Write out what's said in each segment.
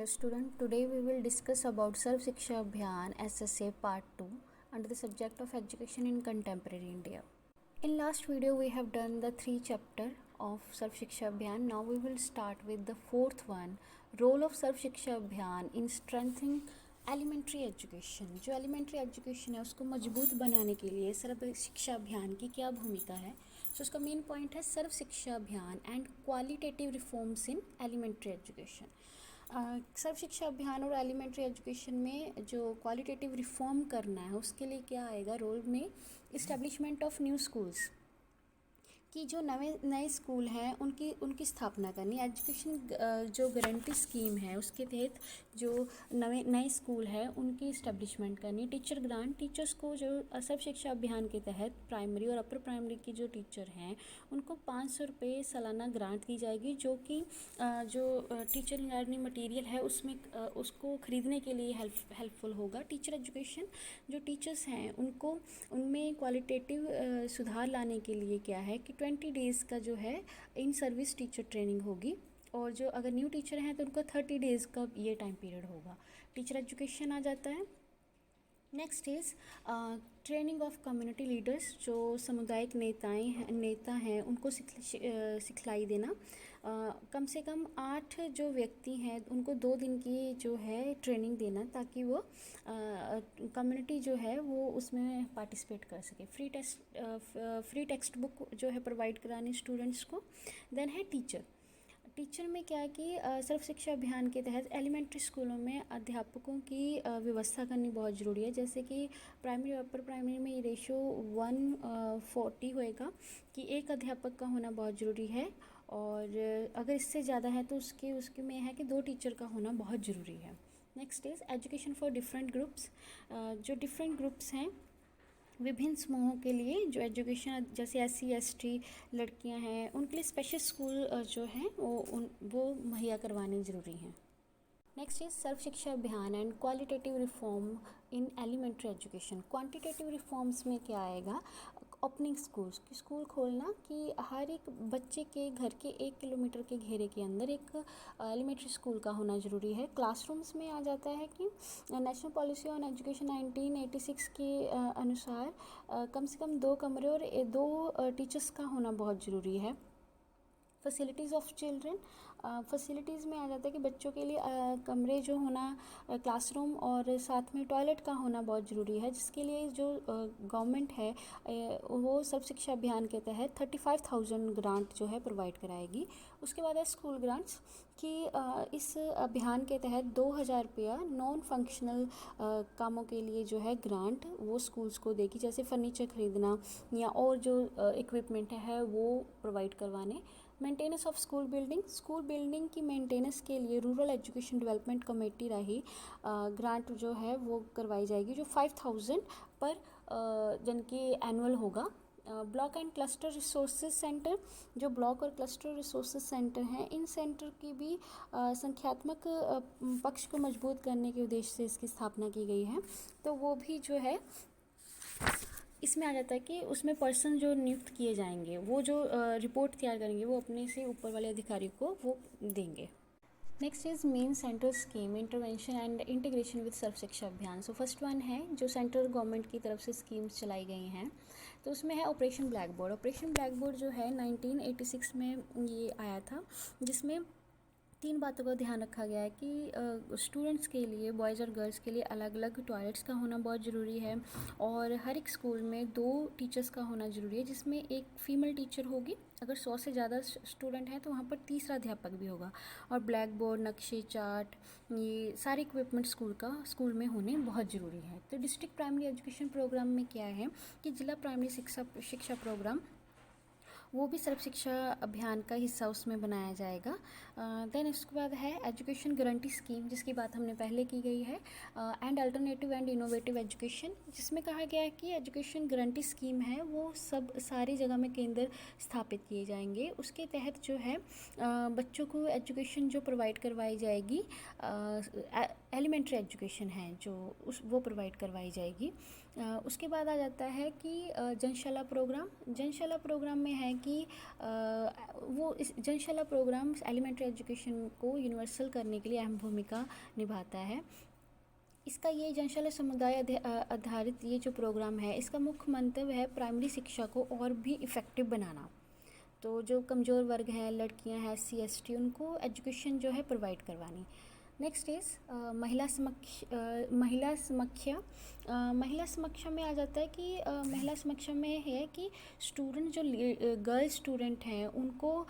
Hello student, today we will discuss about Sarv Shiksha Abhiyan SSA Part 2 under the subject of education in contemporary India. In last video we have done the 3 chapter of Sarv Shiksha Abhiyan. Now we will start with the fourth one, role of Sarv Shiksha Abhiyan in strengthening elementary education. जो elementary education है उसको मजबूत बनाने के लिए सर्व शिक्षा अभियान की क्या भूमिका है. सो उसका मेन पॉइंट है Sarva Shiksha Abhiyan and qualitative reforms in elementary education. Sarva Shiksha Abhiyan और एलिमेंट्री एजुकेशन में जो क्वालिटेटिव रिफॉर्म करना है उसके लिए क्या आएगा रोल में, इस्टेब्लिशमेंट ऑफ न्यू स्कूल्स कि जो नए स्कूल हैं उनकी स्थापना करनी. एजुकेशन जो गारंटी स्कीम है उसके तहत जो नए स्कूल है उनकी इस्टेब्लिशमेंट करनी. टीचर ग्रांट, टीचर्स को जो सर्व शिक्षा अभियान के तहत प्राइमरी और अपर प्राइमरी के जो टीचर हैं उनको 500 रुपये सालाना ग्रांट दी जाएगी, जो कि जो टीचर लर्निंग मटेरियल है उसमें उसको ख़रीदने के लिए हेल्पफुल होगा. टीचर एजुकेशन, जो टीचर्स हैं उनमें क्वालिटेटिव सुधार लाने के लिए क्या है कि 20 डेज़ का जो है इन सर्विस टीचर ट्रेनिंग होगी, और जो अगर न्यू टीचर हैं तो उनका 30 डेज़ का ये टाइम पीरियड होगा. टीचर एजुकेशन आ जाता है. Next is training of community leaders, जो सामुदायिक नेता हैं उनको सिखलाई देना. कम से कम 8 जो व्यक्ति हैं उनको 2 दिन की जो है ट्रेनिंग देना ताकि वो कम्युनिटी जो है वो उसमें पार्टिसिपेट कर सके. फ्री टेक्स्ट बुक जो है प्रोवाइड करानी स्टूडेंट्स को. देन है टीचर में क्या है कि सर्व शिक्षा अभियान के तहत एलिमेंट्री स्कूलों में अध्यापकों की व्यवस्था करनी बहुत ज़रूरी है. जैसे कि प्राइमरी और अपर प्राइमरी में ये रेशो 1:40 होएगा कि एक अध्यापक का होना बहुत ज़रूरी है, और अगर इससे ज़्यादा है तो उसके में है कि 2 टीचर का होना बहुत ज़रूरी है. Next is education for different groups. जो डिफरेंट ग्रुप्स हैं विभिन्न समूहों के लिए जो एजुकेशन, जैसे SC ST लड़कियां हैं उनके लिए स्पेशल स्कूल जो हैं वो मुहैया करवाने ज़रूरी हैं. Next is Sarva Shiksha Abhiyan and qualitative reform in elementary education. Quantitative reforms में क्या आएगा, ओपनिंग स्कूल खोलना कि हर एक बच्चे के घर के 1 किलोमीटर के घेरे के अंदर एक एलिमेंट्री स्कूल का होना ज़रूरी है. क्लासरूम्स में आ जाता है कि नेशनल पॉलिसी ऑन एजुकेशन 1986 के अनुसार कम से कम 2 कमरे और 2 टीचर्स का होना बहुत ज़रूरी है. फैसिलिटीज़ ऑफ चिल्ड्रन, फैसिलिटीज़ में आ जाता है कि बच्चों के लिए कमरे जो होना, क्लासरूम और साथ में टॉयलेट का होना बहुत ज़रूरी है, जिसके लिए जो गवर्नमेंट है वो सर्व शिक्षा अभियान के तहत 35,000 ग्रांट जो है प्रोवाइड कराएगी. उसके बाद है स्कूल ग्रांट्स कि इस अभियान के तहत 2,000 रुपया नॉन फंक्शनल कामों के लिए जो है ग्रांट वो स्कूल्स को देगी, जैसे फर्नीचर ख़रीदना या और जो इक्विपमेंट है वो प्रोवाइड करवाने. मेंटेनेंस ऑफ स्कूल बिल्डिंग की मेंटेनेंस के लिए रूरल एजुकेशन डेवलपमेंट कमेटी राही ग्रांट जो है वो करवाई जाएगी, जो 5,000 पर जन की एनुअल होगा. Block and cluster resources centre, जो ब्लॉक और क्लस्टर रिसोर्सेज सेंटर हैं इन सेंटर की भी संख्यात्मक पक्ष को मजबूत करने के उद्देश्य से इसकी स्थापना की गई है. तो वो भी जो है इसमें आ जाता है कि उसमें पर्सन जो नियुक्त किए जाएंगे वो जो रिपोर्ट तैयार करेंगे वो अपने से ऊपर वाले अधिकारी को वो देंगे. Next is main central scheme intervention and integration with Sarva Shiksha Abhiyan. So first one है जो सेंट्रल गवर्नमेंट की तरफ से स्कीम्स चलाई गई हैं, तो उसमें है ऑपरेशन ब्लैक बोर्ड जो है 1986 में ये आया था, जिसमें 3 बातों का ध्यान रखा गया है कि स्टूडेंट्स के लिए, बॉयज़ और गर्ल्स के लिए अलग अलग टॉयलेट्स का होना बहुत ज़रूरी है, और हर एक स्कूल में 2 टीचर्स का होना ज़रूरी है, जिसमें एक फ़ीमेल टीचर होगी. अगर 100 से ज़्यादा स्टूडेंट हैं तो वहाँ पर तीसरा अध्यापक भी होगा. और ब्लैक बोर्ड, नक्शे, चार्ट, ये सारे इक्विपमेंट स्कूल में होने बहुत ज़रूरी है. तो डिस्ट्रिक्ट प्राइमरी एजुकेशन प्रोग्राम में क्या है कि जिला प्राइमरी शिक्षा प्रोग्राम वो भी सर्व शिक्षा अभियान का हिस्सा उसमें बनाया जाएगा. देन इसके बाद है एजुकेशन गारंटी स्कीम, जिसकी बात हमने पहले की गई है, and alternative and innovative education, जिसमें कहा गया है कि एजुकेशन गारंटी स्कीम है वो सारी जगह में केंद्र स्थापित किए जाएंगे. उसके तहत जो है बच्चों को एजुकेशन जो प्रोवाइड करवाई जाएगी, एलिमेंट्री एजुकेशन है जो वो प्रोवाइड करवाई जाएगी. उसके बाद आ जाता है कि जनशाला प्रोग्राम में है कि वो इस जनशाला प्रोग्राम एलिमेंट्री एजुकेशन को यूनिवर्सल करने के लिए अहम भूमिका निभाता है। इसका ये जनशाला समुदाय आधारित ये जो प्रोग्राम है, इसका मुख्य मंतव्य है प्राइमरी शिक्षा को और भी इफ़ेक्टिव बनाना। तो जो कमज़ोर वर्ग हैं, लड़कियां हैं, SC ST, उनको एजुकेशन जो है प्रोवाइड करवानी। नेक्स्ट इज़ महिला समक्षा में आ जाता है कि महिला समक्षा में है कि स्टूडेंट जो गर्ल स्टूडेंट हैं उनको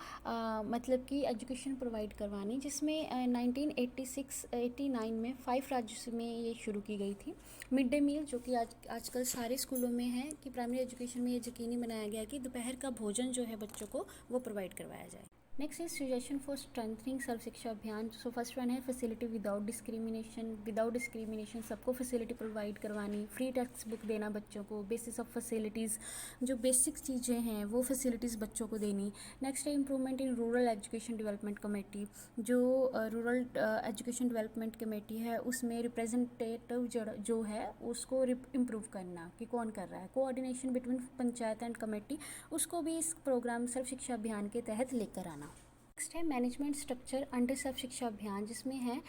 मतलब कि एजुकेशन प्रोवाइड करवानी, जिसमें 1986-89 में 5 राज्यों में ये शुरू की गई थी। मिड डे मील जो कि आजकल सारे स्कूलों में है कि प्राइमरी एजुकेशन में ये यकीनी बनाया गया कि दोपहर का भोजन जो है बच्चों को वो प्रोवाइड करवाया जाए। Next is suggestion for strengthening Sarva Shiksha Abhiyan. So first one है फैसिलिटी विदाउट डिस्क्रिमिनेशन सबको फैसिलिटी प्रोवाइड करवानी, फ्री टेक्स्ट बुक देना बच्चों को, बेसिस ऑफ फैसिलिटीज़ जो बेसिक चीज़ें हैं वो फैसिलिटीज़ बच्चों को देनी। नेक्स्ट है improvement in rural education development committee. जो रूरल एजुकेशन डेवलपमेंट कमेटी है उसमें रिप्रेजेंटेटिव जो है उसको इम्प्रूव करना कि कौन कर रहा है, coordination between panchayat and committee, उसको भी इस प्रोग्राम सर्व शिक्षा अभियान के तहत लेकर आना। नेक्स्ट है मैनेजमेंट स्ट्रक्चर अंडर सर्व शिक्षा अभियान, जिसमें है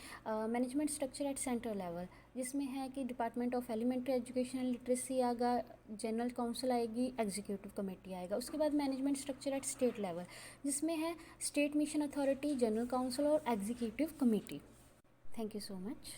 management structure at central level, जिसमें है कि department of elementary education and literacy आएगा, जनरल काउंसिल आएगी, एग्जीक्यूटिव कमेटी आएगा। उसके बाद management structure at state level, जिसमें है state mission authority, general council और executive committee. Thank you so much.